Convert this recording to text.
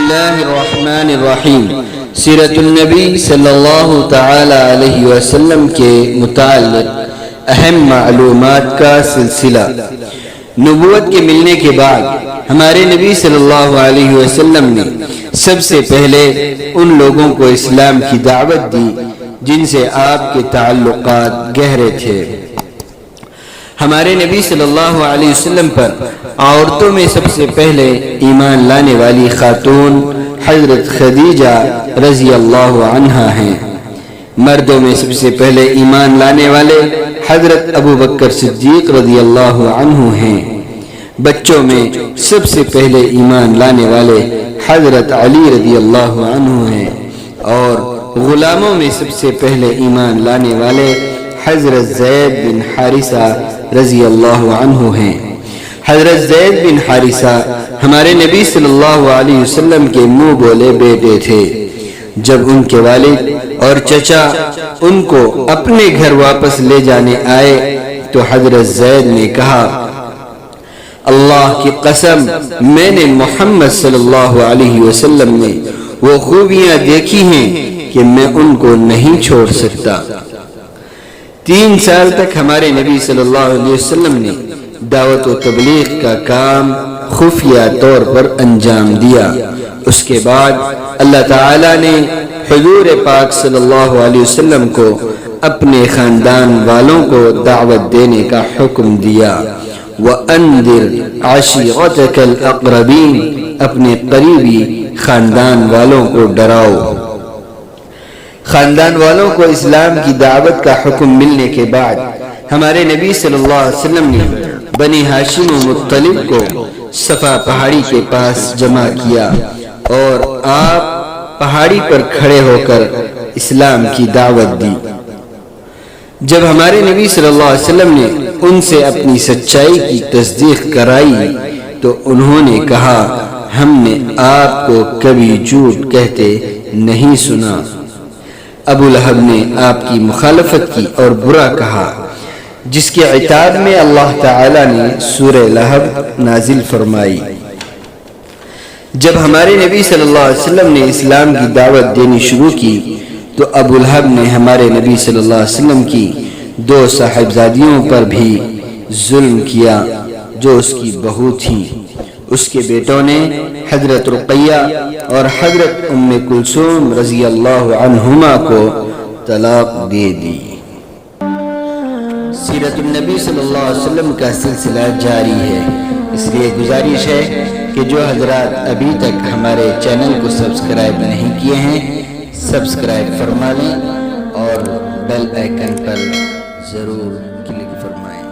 اللہ الرحمن الرحیم۔ سیرت النبی صلی اللہ تعالی علیہ وسلم کے متعلق اہم معلومات کا سلسلہ۔ نبوت کے ملنے کے بعد ہمارے نبی صلی اللہ علیہ وسلم نے سب سے پہلے ان لوگوں کو اسلام کی دعوت دی جن سے آپ کے تعلقات گہرے تھے۔ ہمارے نبی صلی اللہ علیہ وسلم پر عورتوں میں سب سے پہلے ایمان لانے والی خاتون حضرت خدیجہ رضی اللہ عنہا ہیں۔ مردوں میں سب سے پہلے ایمان لانے والے حضرت ابو بکر صدیق رضی اللہ عنہ ہیں۔ بچوں میں سب سے پہلے ایمان لانے والے حضرت علی رضی اللہ عنہ ہیں، اور غلاموں میں سب سے پہلے ایمان لانے والے حضرت زید بن حارثہ رضی اللہ عنہ ہیں۔ حضرت زید بن حارثہ ہمارے نبی صلی اللہ علیہ وسلم کے منہ بولے بیٹے تھے۔ جب ان کے والد اور چچا ان کو اپنے گھر واپس لے جانے آئے تو حضرت زید نے کہا، اللہ کی قسم، میں نے محمد صلی اللہ علیہ وسلم میں وہ خوبیاں دیکھی ہیں کہ میں ان کو نہیں چھوڑ سکتا۔ 3 سال تک ہمارے نبی صلی اللہ علیہ وسلم نے دعوت و تبلیغ کا کام خفیہ طور پر انجام دیا۔ اس کے بعد اللہ تعالیٰ نے حضور پاک صلی اللہ علیہ وسلم کو اپنے خاندان والوں کو دعوت دینے کا حکم دیا۔ وَأَنذِرْ عَشِيرَتَكَ الْأَقْرَبِينَ، اپنے قریبی خاندان والوں کو ڈراؤ۔ خاندان والوں کو اسلام کی دعوت کا حکم ملنے کے بعد ہمارے نبی صلی اللہ علیہ وسلم نے بنی ہاشم و مطلب کو صفا پہاڑی کے پاس جمع کیا، اور آپ پہاڑی پر کھڑے ہو کر اسلام کی دعوت دی۔ جب ہمارے نبی صلی اللہ علیہ وسلم نے ان سے اپنی سچائی کی تصدیق کرائی تو انہوں نے کہا، ہم نے آپ کو کبھی جھوٹ کہتے نہیں سنا۔ ابو لہب نے آپ کی مخالفت کی اور برا کہا، جس کے عتاب میں اللہ تعالی نے سورہ لہب نازل فرمائی۔ جب ہمارے نبی صلی اللہ علیہ وسلم نے اسلام کی دعوت دینی شروع کی تو ابو لہب نے ہمارے نبی صلی اللہ علیہ وسلم کی 2 صاحبزادیوں پر بھی ظلم کیا جو اس کی بہو تھیں۔ اس کے بیٹوں نے حضرت رقیہ اور حضرت ام کلثوم رضی اللہ عنہما کو طلاق دے دی۔ سیرت النبی صلی اللہ علیہ وسلم کا سلسلہ جاری ہے، اس لیے گزارش ہے کہ جو حضرات ابھی تک ہمارے چینل کو سبسکرائب نہیں کیے ہیں سبسکرائب فرما لیں اور بیل آئیکن پر ضرور کلک فرمائیں۔